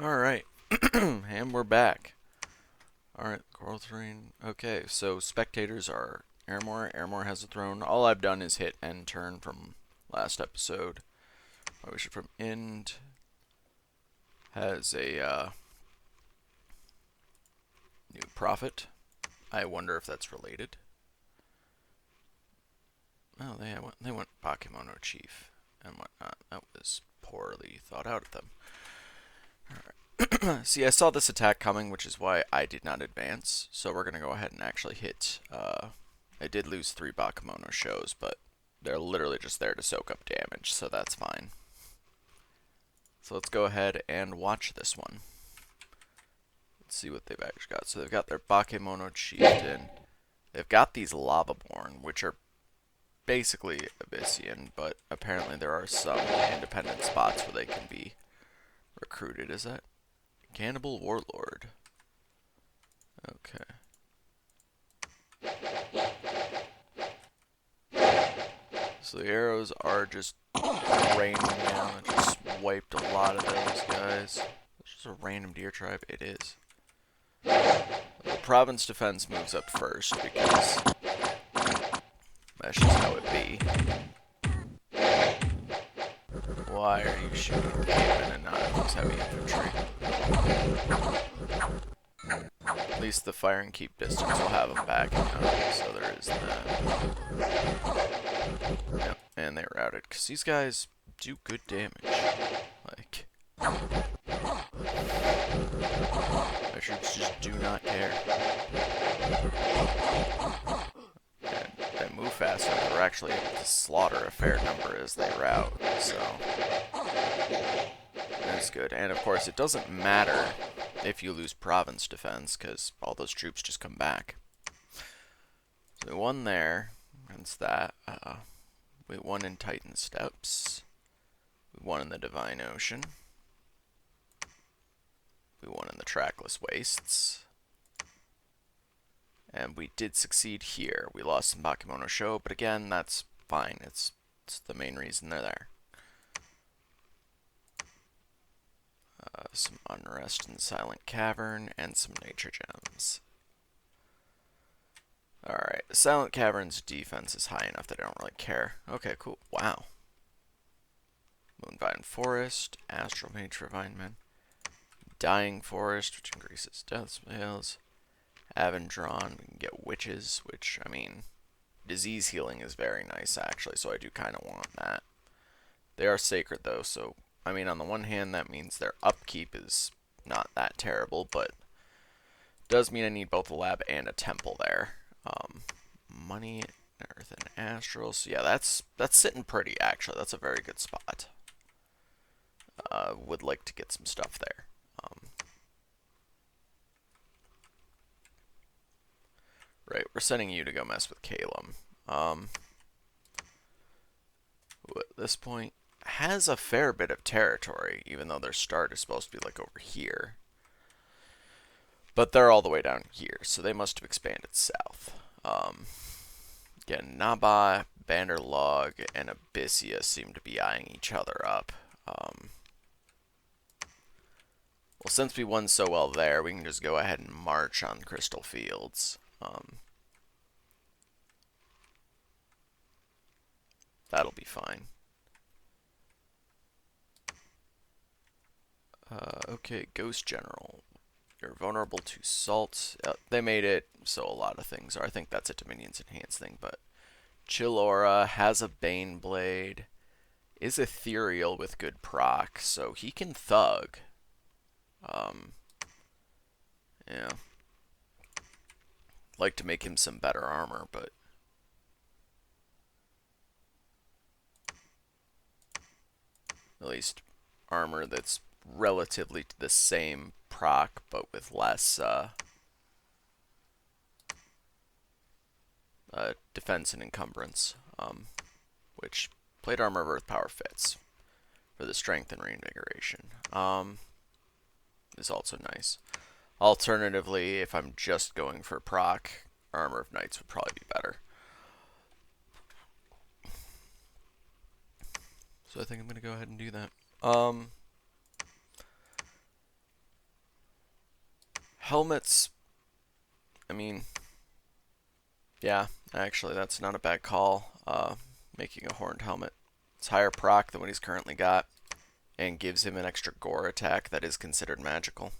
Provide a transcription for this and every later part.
Alright, and we're back. Alright, Coral Terrain. Okay, so spectators are Airmore. Airmore has a throne. All I've done is hit end turn from last episode. I wish it from end has a new prophet. I wonder if that's related. Oh, they went Bakemono Chief and whatnot. That was poorly thought out of them. See, I saw this attack coming, which is why I did not advance. So we're going to go ahead and actually hit. I did lose 3 Bakemono shows, but they're literally just there to soak up damage, so that's fine. So let's go ahead and watch this one. Let's see what they've actually got. So they've got their Bakemono Chieftain. They've got these Lavaborn, which are basically Abyssian, but apparently there are some independent spots where they can be recruited. Is that Cannibal Warlord? Okay. So the arrows are just raining down. It just wiped a lot of those guys. It's just a random deer tribe. It is. The province defense moves up first because that's just how it be. Why are you shooting the cavemen and not those heavy infantry? At least the fire and keep distance will have them back now, so there is that. Yep, and they routed, because these guys do good damage. Like, my troops just do not care. And they move fast, and they're actually able to slaughter a fair number as they route, so that's good. And of course, it doesn't matter if you lose province defense, because all those troops just come back. So we won there against that. We won in Titan Steps. We won in the Divine Ocean. We won in the Trackless Wastes. And we did succeed here. We lost in Bakemono Show, but again, that's fine. It's the main reason they're there. Some Unrest in Silent Cavern, and some Nature Gems. Alright, Silent Cavern's defense is high enough that I don't really care. Okay, cool. Wow. Moonvine Forest, Astral Mage Refinement, Dying Forest, which increases death spells, Avendron, we can get Witches, which, I mean, disease healing is very nice, actually, so I do kind of want that. They are sacred, though, so, I mean, on the one hand, that means their upkeep is not that terrible, but does mean I need both a lab and a temple there. Money, Earth, and Astral. So yeah, that's sitting pretty, actually. That's a very good spot. Would like to get some stuff there. Right, we're sending you to go mess with Calum. Who at this point has a fair bit of territory, even though their start is supposed to be like over here. But they're all the way down here, so they must have expanded south. Again, Naba, Banderlog, and Abyssia seem to be eyeing each other up. Well, since we won so well there, we can just go ahead and march on Crystal Fields. That'll be fine. Okay, Ghost General. You're vulnerable to salt. They made it so a lot of things are. I think that's a Dominion's Enhanced thing, but Chill Aura has a Bane Blade, is ethereal with good proc, so he can thug. Yeah. Like to make him some better armor, but at least armor that's relatively the same proc, but with less defense and encumbrance, which plate armor of earth power fits for the strength and reinvigoration. Is also nice. Alternatively, if I'm just going for proc, armor of knights would probably be better. So I think I'm gonna go ahead and do that. Helmets, I mean, yeah, actually, that's not a bad call. Making a horned helmet. It's higher proc than what he's currently got, and gives him an extra gore attack that is considered magical.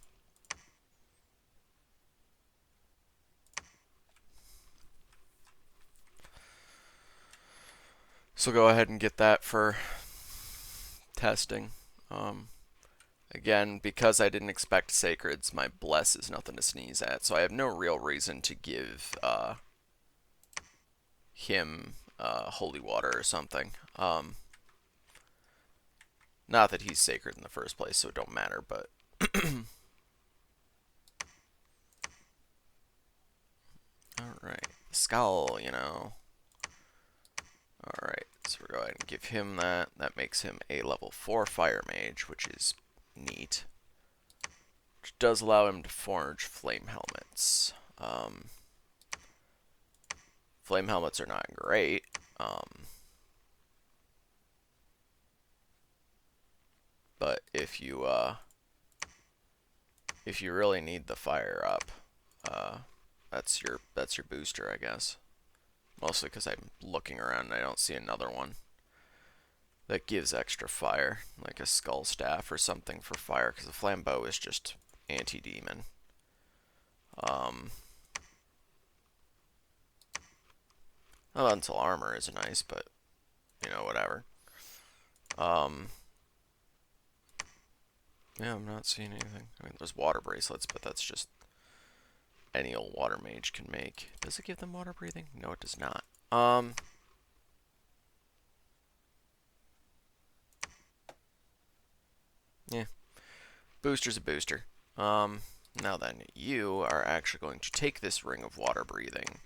So go ahead and get that for testing. Again, because I didn't expect sacreds, my bless is nothing to sneeze at, so I have no real reason to give him holy water or something. Not that he's sacred in the first place, so it don't matter, but alright. Skull, you know. Alright, so we're going to give him that. That makes him a level 4 fire mage, which is neat. Which does allow him to forge flame helmets. Flame helmets are not great. But if you really need the fire up, that's your booster, I guess. Mostly because I'm looking around and I don't see another one that gives extra fire, like a skull staff or something for fire, because the flambeau is just anti-demon. Elemental armor is nice, but you know, whatever. Yeah, I'm not seeing anything. I mean, there's water bracelets, but that's just any old water mage can make. Does it give them water breathing? No, it does not. Yeah. Booster's a booster. Now then, you are actually going to take this ring of water breathing,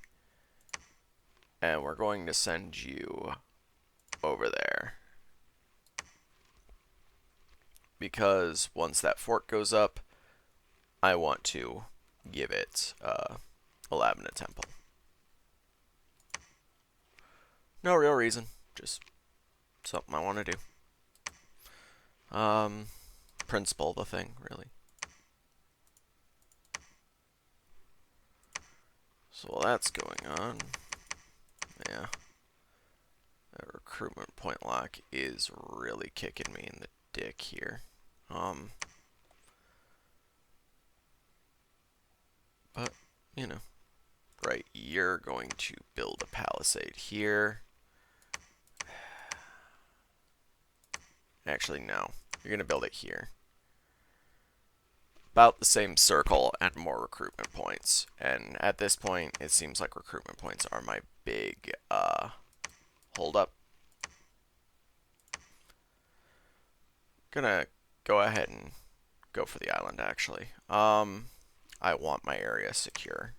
and we're going to send you over there. Because once that fort goes up, I want to give it a lab and a temple. No real reason, just something I want to do. Principle the thing, really. So while that's going on, yeah, that recruitment point lock is really kicking me in the dick here. But, you know, right, you're going to build a palisade here. Actually, no, you're going to build it here. About the same circle and more recruitment points. And at this point, it seems like recruitment points are my big hold up. Gonna go ahead and go for the island, actually. I want my area secure.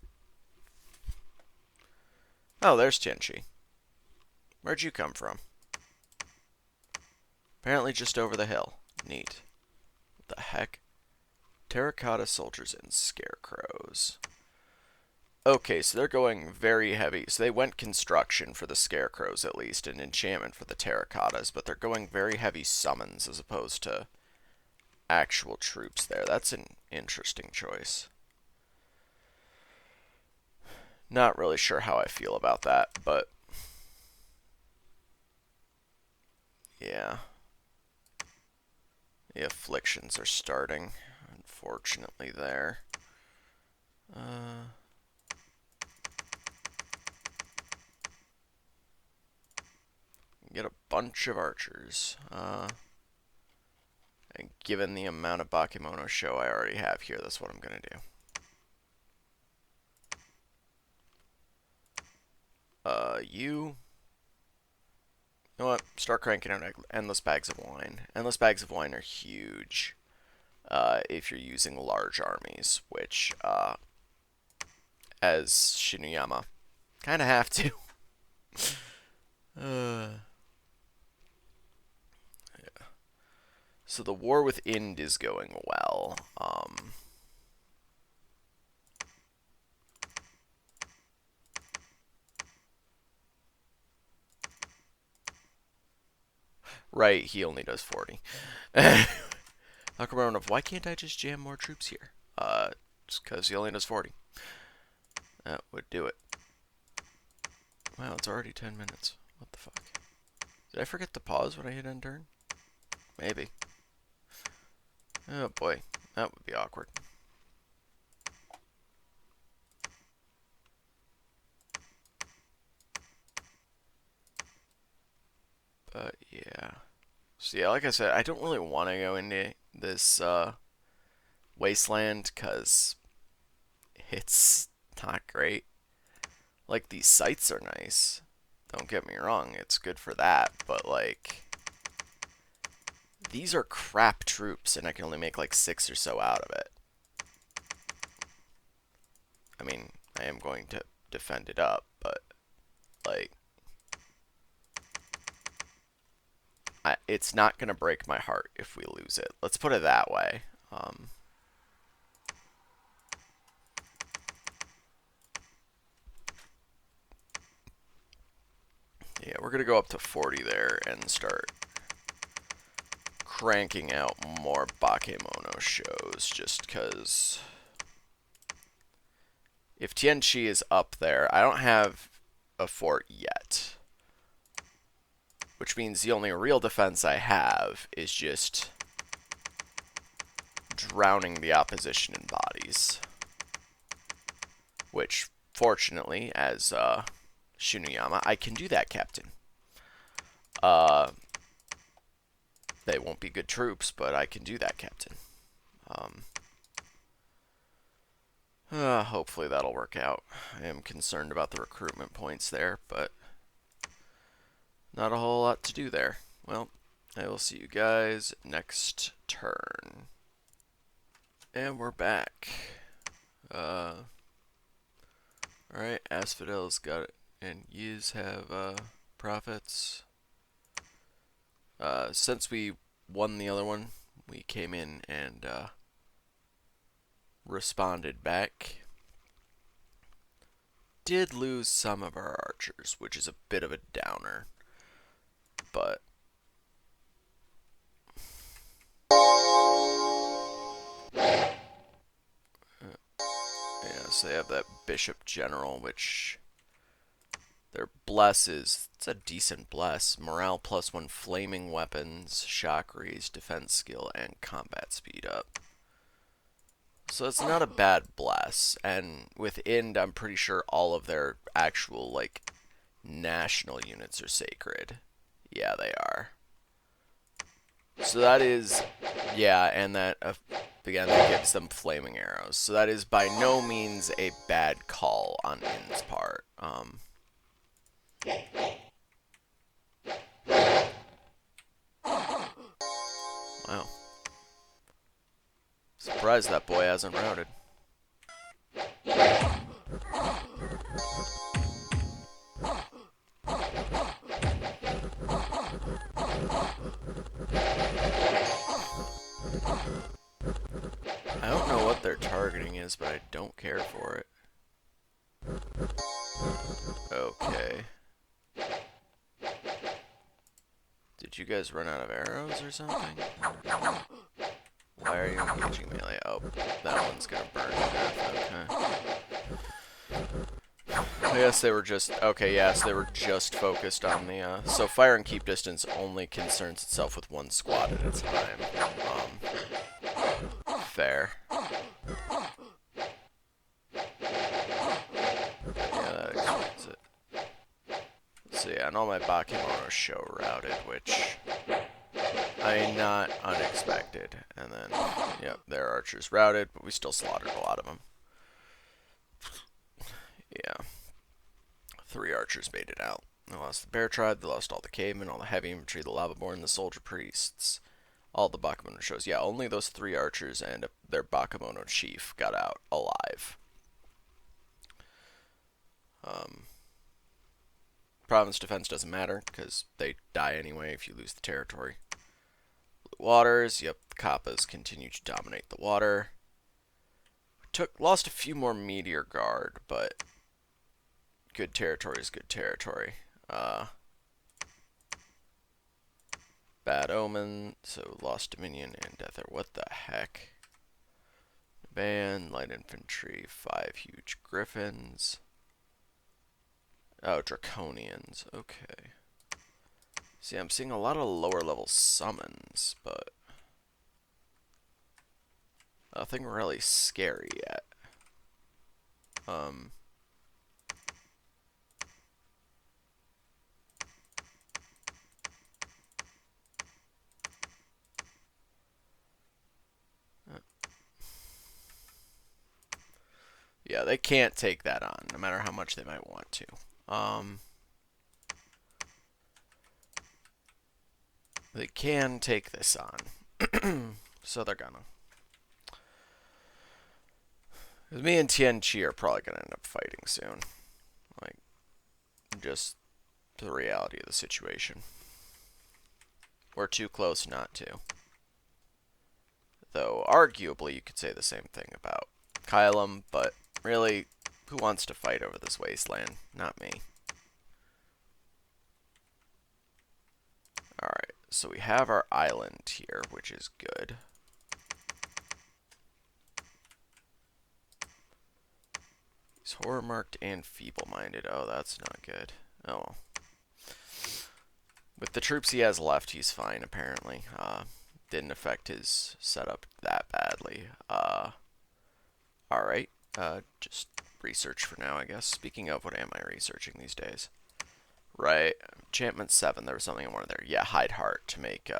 Oh, there's Tianchi. Where'd you come from? Apparently just over the hill. Neat. What the heck? Terracotta soldiers and scarecrows. Okay, so they're going very heavy. So they went construction for the scarecrows at least, and enchantment for the terracottas, but they're going very heavy summons as opposed to actual troops there. That's an interesting choice. Not really sure how I feel about that, but yeah. The afflictions are starting, unfortunately, there. Get a bunch of archers. And given the amount of Bakemono show I already have here, that's what I'm going to do. You know what? Start cranking out endless bags of wine. Endless bags of wine are huge if you're using large armies, which, as Shinuyama, kind of have to. Yeah. So the war with Ind is going well. Right, he only does 40. Why can't I just jam more troops here? Just because he only does 40. That would do it. Wow, it's already 10 minutes. What the fuck? Did I forget to pause when I hit end turn? Maybe. Oh boy, that would be awkward. But yeah. So yeah, like I said, I don't really want to go into this wasteland because it's not great. Like, these sites are nice. Don't get me wrong, it's good for that, but like, these are crap troops and I can only make like 6 or so out of it. I mean, I am going to defend it up, but like, it's not going to break my heart if we lose it. Let's put it that way. Yeah, we're going to go up to 40 there and start cranking out more Bakemono shows just because if Tianchi is up there, I don't have a fort yet. Which means the only real defense I have is just drowning the opposition in bodies. Which, fortunately, as Shinuyama, I can do that, Captain. They won't be good troops, but I can do that, Captain. Hopefully that'll work out. I am concerned about the recruitment points there, but not a whole lot to do there. Well, I will see you guys next turn. And we're back. Alright, Asphodel's got it, and yous have profits. Since we won the other one, we came in and responded back. Did lose some of our archers, which is a bit of a downer, but yeah, so they have that Bishop General, which their bless is, it's a decent bless. Morale +1, flaming weapons, shock raise, defense skill, and combat speed up. So it's not a bad bless. And with Ind, I'm pretty sure all of their actual, like, national units are sacred. Yeah, they are. So that is, yeah, and that, again, that gives them flaming arrows. So that is by no means a bad call on Ind's part. Wow. Surprised that boy hasn't routed. I don't know what their targeting is, but I don't care for it. Okay. Did you guys run out of arrows or something? Why are you engaging melee? Oh, that one's gonna burn to death. Okay. I guess they were just... Okay, yes, they were just focused on the... So fire and keep distance only concerns itself with one squad at a time. Fair. Yeah, that explains it. So yeah, and all my Bakemono show routed, which... I mean, not unexpected. And then, yep, their archers routed, but we still slaughtered a lot of them. Yeah. 3 archers made it out. They lost the bear tribe, they lost all the cavemen, all the heavy infantry, the lavaborn, the soldier priests, all the Bakemono shows. Yeah, only those 3 archers and their Bakemono chief got out alive. Province defense doesn't matter, because they die anyway if you lose the territory. Blue waters, yep, the Kappas continue to dominate the water. Lost a few more meteor guard, but good territory is good territory. Bad omen, so lost dominion and death. What the heck? band, light infantry, 5 huge griffins. Oh, draconians. Okay. See, I'm seeing a lot of lower level summons, but nothing really scary yet. Yeah, they can't take that on, no matter how much they might want to. They can take this on, so they're gonna. Me and Tianchi are probably gonna end up fighting soon. Like, just the reality of the situation. We're too close not to. Though, arguably, you could say the same thing about Kylum, but really, who wants to fight over this wasteland? Not me. Alright, so we have our island here, which is good. He's horror-marked and feeble-minded. Oh, that's not good. Oh, well. With the troops he has left, he's fine, apparently. Didn't affect his setup that badly. Alright. Just research for now, I guess. Speaking of, what am I researching these days? Right. Enchantment 7, there was something I wanted there. Yeah, Hide Heart to make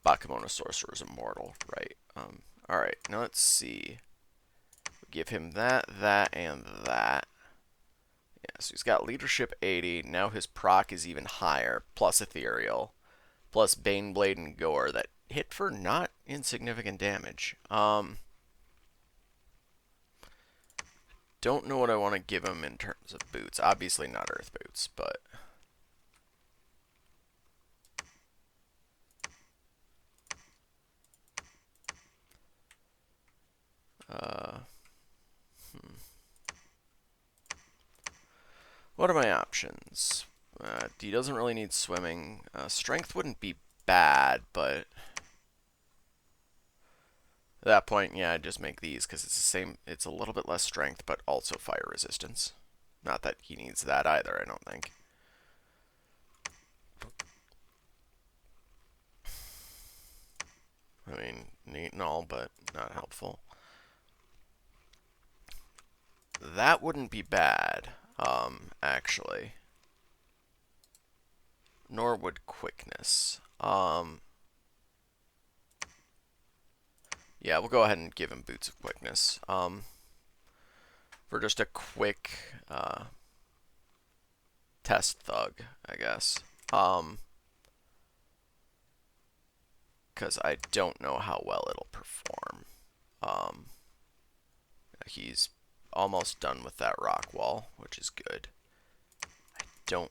Bakemono Sorcerers immortal. Right. Alright, now let's see. Give him that, and that. Yeah, so he's got Leadership 80. Now his proc is even higher, plus Ethereal, plus Baneblade and Gore that hit for not insignificant damage. Don't know what I want to give him in terms of boots. Obviously not Earth boots, but what are my options? He doesn't really need swimming. Strength wouldn't be bad, but at that point, yeah, I'd just make these because it's the same. It's a little bit less strength, but also fire resistance. Not that he needs that either, I don't think. I mean, neat and all, but not helpful. That wouldn't be bad, actually. Nor would quickness. Yeah, we'll go ahead and give him boots of quickness. For just a quick test thug, I guess. Because I don't know how well it'll perform. He's almost done with that rock wall, which is good. I don't...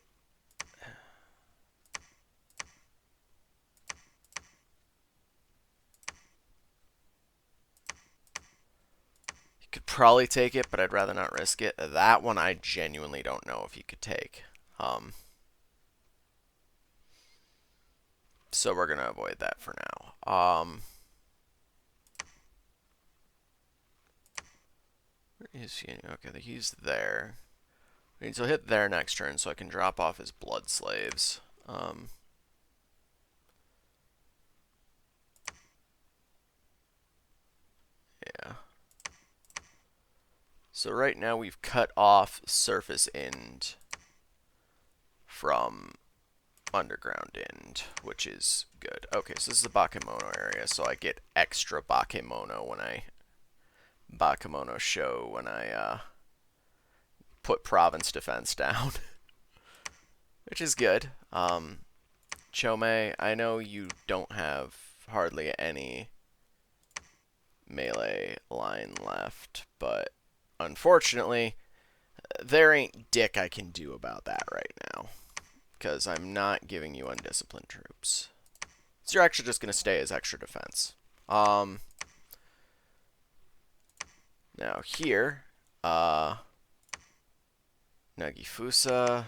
He could probably take it, but I'd rather not risk it. That one I genuinely don't know if he could take. So we're going to avoid that for now. Where is he? Okay, he's there. So he'll hit there next turn, so I can drop off his blood slaves. Yeah. So right now we've cut off surface end from underground end, which is good. Okay, so this is the Bakemono area, so I get extra Bakemono when I Bakemono show when I put province defense down, which is good. Chome, I know you don't have hardly any melee line left, but unfortunately, there ain't dick I can do about that right now, because I'm not giving you undisciplined troops. So you're actually just going to stay as extra defense. Now here, Nagifusa.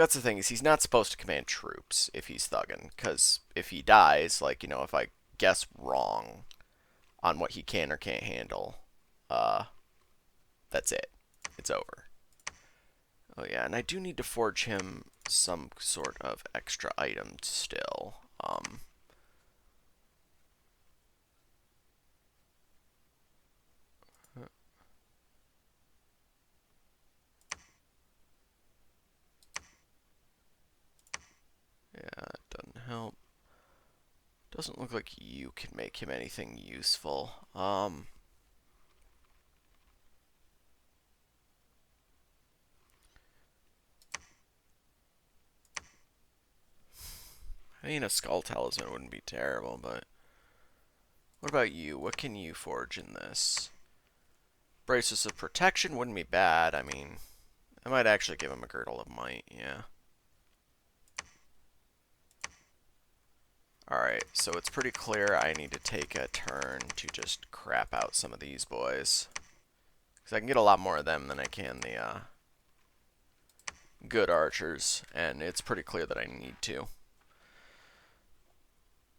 that's the thing, is he's not supposed to command troops if he's thugging, because if he dies, like, if I guess wrong on what he can or can't handle, uh, that's it. It's over. Oh yeah, and I do need to forge him some sort of extra item still. Yeah, it doesn't help. Doesn't look like you can make him anything useful. I mean, a skull talisman wouldn't be terrible, but what about you? What can you forge in this? Braces of protection wouldn't be bad. I mean, I might actually give him a girdle of might, yeah. Alright, so it's pretty clear I need to take a turn to just crap out some of these boys. Because I can get a lot more of them than I can the good archers, and it's pretty clear that I need to.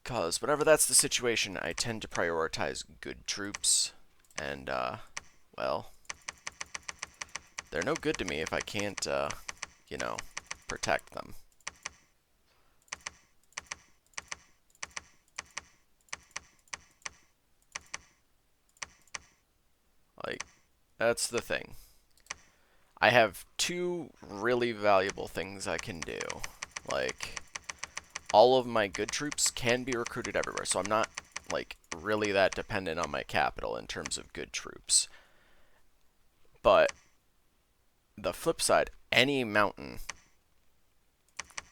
Because whenever that's the situation, I tend to prioritize good troops, and, well, they're no good to me if I can't, protect them. Like, that's the thing. I have two really valuable things I can do. Like, all of my good troops can be recruited everywhere, so I'm not, like, really that dependent on my capital in terms of good troops. But the flip side, any mountain,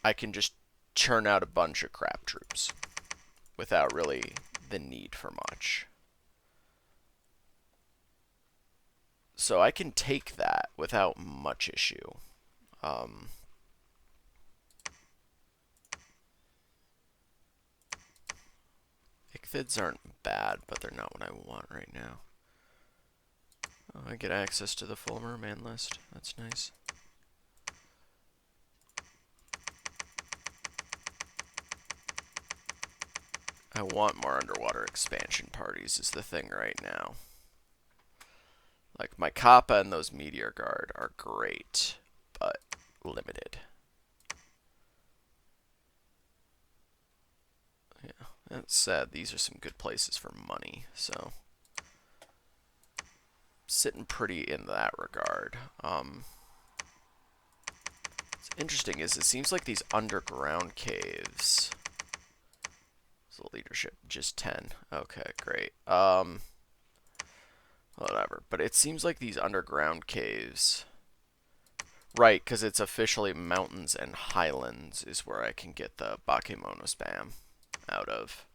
I can just churn out a bunch of crap troops without really the need for much. So I can take that without much issue. Ichthids aren't bad, but they're not what I want right now. Oh, I get access to the full merman list. That's nice. I want more underwater expansion parties is the thing right now. Like, my Kappa and those Meteor Guard are great, but limited. Yeah, that said, these are some good places for money, so sitting pretty in that regard. What's interesting is it seems like these underground caves. So leadership just 10. Okay, great. Whatever. But it seems like these underground caves. Right, because it's officially mountains and highlands is where I can get the Bakemono spam out of.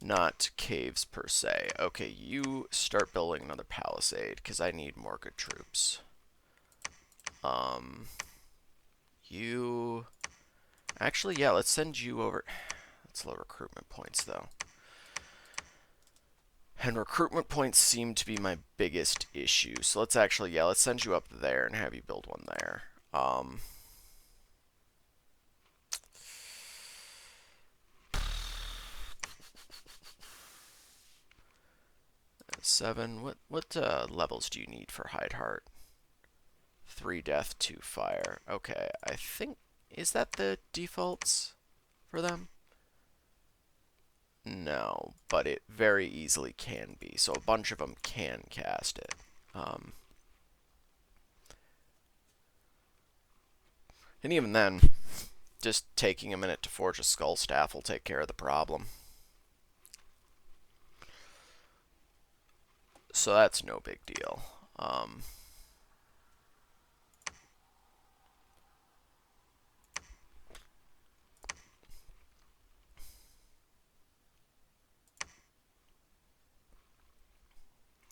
Not caves per se. Okay, you start building another palisade, because I need more good troops. You... Actually, yeah, let's send you over... That's low recruitment points, though. And recruitment points seem to be my biggest issue. So let's actually, yeah, let's send you up there and have you build one there. 7. What levels do you need for Hide Heart? 3 death, 2 fire. Okay, I think, is that the defaults for them? No, but it very easily can be. So a bunch of them can cast it. And even then, just taking a minute to forge a skull staff will take care of the problem. So that's no big deal.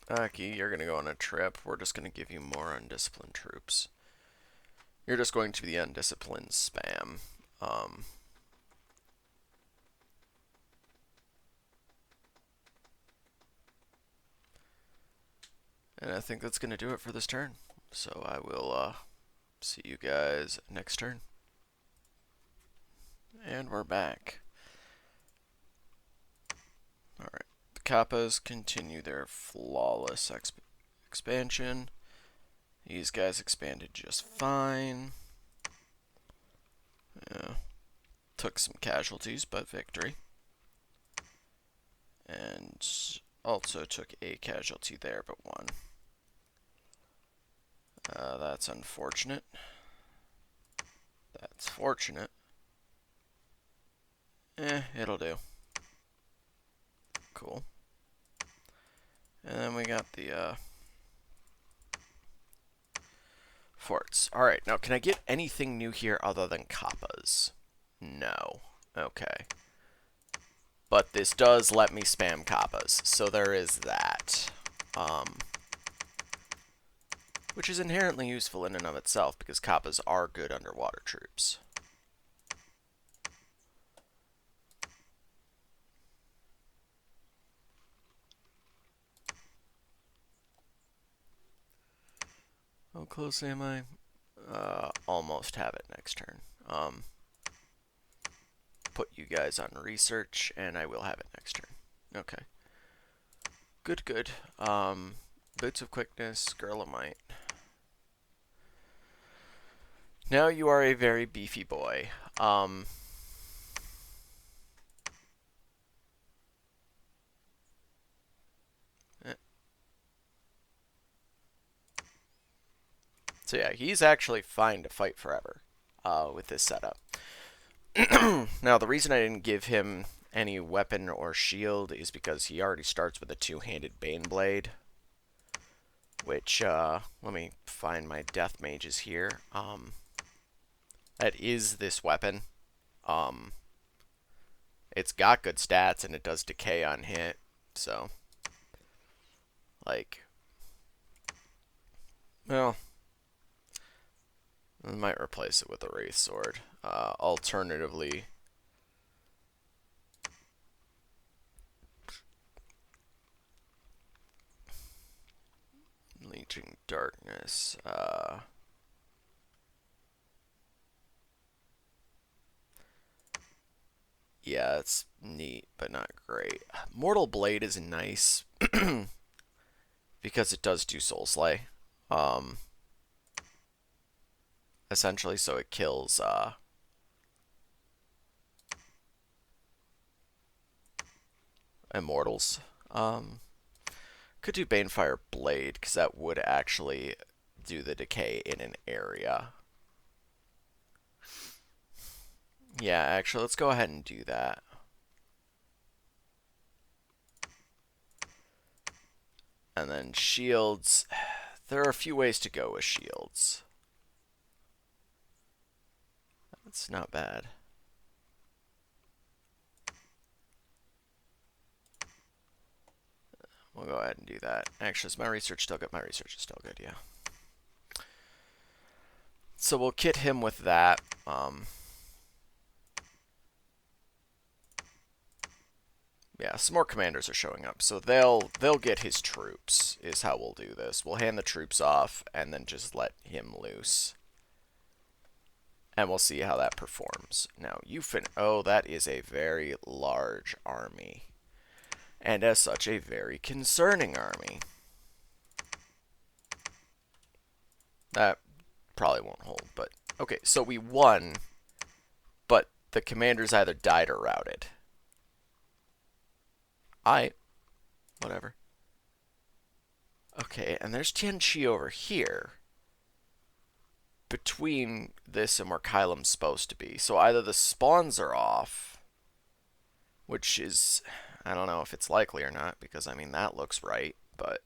Aki, you're going to go on a trip. We're just going to give you more undisciplined troops. You're just going to be the undisciplined spam. And I think that's going to do it for this turn. So I will See you guys next turn. And we're back. Alright. The Kappas continue their flawless expansion. These guys expanded just fine. Yeah. Took some casualties, but victory. And also took a casualty there, but one. That's unfortunate. That's fortunate. It'll do. Cool. And then we got the forts. Alright, now can I get anything new here other than Kappas? No. Okay. But this does let me spam Kappas, so there is that. Which is inherently useful in and of itself, because Kappas are good underwater troops. How close am I? Almost have it next turn. Put you guys on research, and I will have it next turn. Okay. Good, good. Boots of Quickness, Girl of Might. Now you are a very beefy boy. So yeah, he's actually fine to fight forever with this setup. Now, the reason I didn't give him any weapon or shield is because he already starts with a two-handed Bane Blade. Which, let me find my Death Mages here. That is this weapon. It's got good stats, and it does decay on hit, so... Like... Well... I might replace it with a Wraith Sword. Alternatively... Leeching Darkness, yeah, it's neat, but not great. Mortal Blade is nice, because it does do Soul Slay. Essentially, so it kills, Immortals. Could do Banefire Blade, because that would actually do the decay in an area. Yeah, actually, let's go ahead and do that. And then shields. There are a few ways to go with shields. That's not bad. We'll go ahead and do that. Actually, is my research still good? My research is still good, yeah. So we'll kit him with that. Yeah, some more commanders are showing up, so they'll get his troops, is how we'll do this. We'll hand the troops off, and then just let him loose. And we'll see how that performs. Now, oh, that is a very large army. And as such, a very concerning army. That probably won't hold, but... Okay, so we won, but the commanders either died or routed. Whatever. Okay, and there's Tianchi over here. Between this and where Kylem's supposed to be. So either the spawns are off, which is... I don't know if it's likely or not, because, I mean, that looks right, but...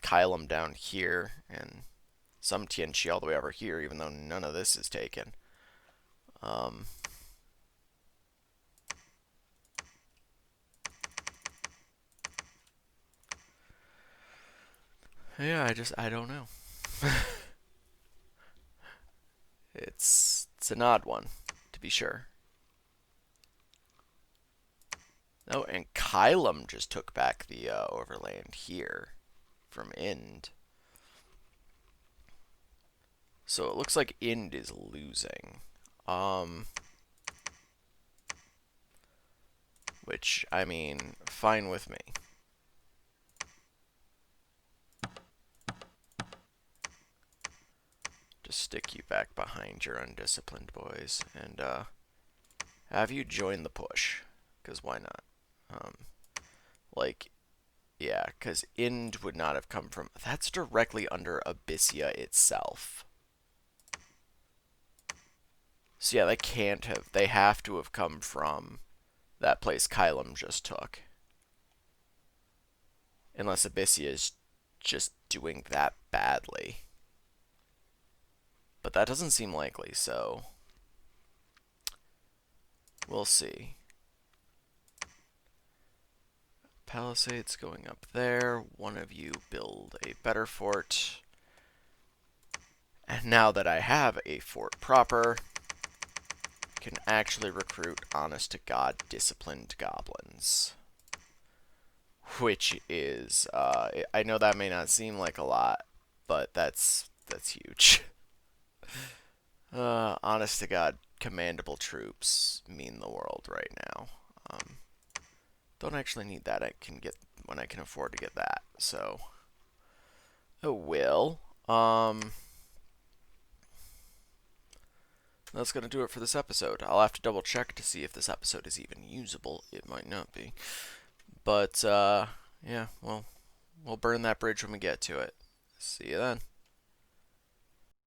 Kylem down here, and some Tianchi all the way over here, even though none of this is taken. Yeah, I don't know. It's an odd one, to be sure. Oh, and Kylem just took back the overland here from Ind. So it looks like Ind is losing. Which, I mean, fine with me. Just stick you back behind your undisciplined boys and have you join the push. Because why not? Um, like, yeah, because Ind would not have come from... That's directly under Abyssia itself. So yeah, they can't have... They have to have come from that place Kylum just took. Unless Abyssia is just doing that badly. But that doesn't seem likely, so... We'll see. Palisades going up there. One of you build a better fort. And now that I have a fort proper, I can actually recruit honest-to-God disciplined goblins. Which is, I know that may not seem like a lot, but that's huge. Honest-to-God commandable troops mean the world right now. Don't actually need that. I can get when I can afford to get that. So, oh will. That's going to do it for this episode. I'll have to double check to see if this episode is even usable. It might not be. But, yeah, well, we'll burn that bridge when we get to it. See you then.